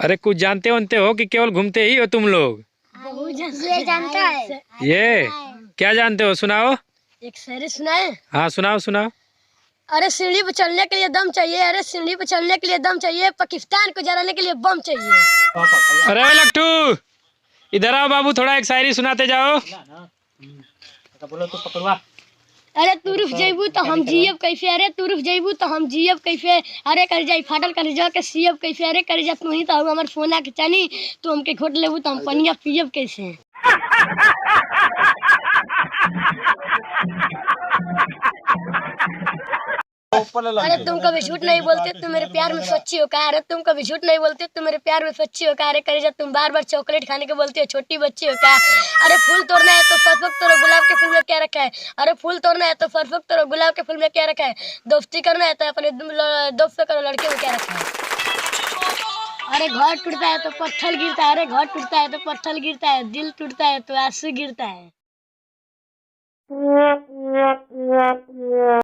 अरे कुछ जानते wanते हो कि केवल घूमते ही हो तुम लोग? ये जानता है। ये क्या जानते हो, सुनाओ। एक शायरी सुनाए। हाँ सुनाओ सुनाओ। अरे सीढ़ी पर चढ़ने के लिए दम चाहिए, अरे सीढ़ी पर चढ़ने के लिए दम चाहिए, पाकिस्तान को जलाने के लिए बम चाहिए। अरे लट्टू इधर आओ बाबू, थोड़ा एक शायरी सुनाते जाओ। बोलो तो पकड़वा। अरे तू रुक जइबू तो हम जियब कैसे, अरे तू रुक जइबू तो हम जियब कैसे, अरे कर जाई फाटल कर जा के सीयब कैसे, अरे कर जा तू ही तो हमर सोना के चानी, तू हमके घोट लेबू तो हम पनिया पियब कैसे। अरे तुम कभी झूठ नहीं बोलते, तुम मेरे प्यार में सच्ची हो का, अरे तुम कभी झूठ नहीं बोलते, तुम मेरे प्यार में सच्ची हो का, अरे करे जा तुम बार बार चॉकलेट खाने के बोलती हो, छोटी बच्ची हो का। अरे फूल तोड़ना है तो फरफक तोड़ो, गुलाब के फूल में क्या रखा है, अरे फूल तोड़ना है तो फरफक तोड़ो, गुलाब के फूल में क्या रखा है, दोस्ती करना है तो अपने दोस्त से करो, लड़के में क्या रखा है। अरे घर टूटता है तो पत्थर गिरता है, अरे घर टूटता है तो पत्थर गिरता है, दिल टूटता है तो आंसू गिरता है।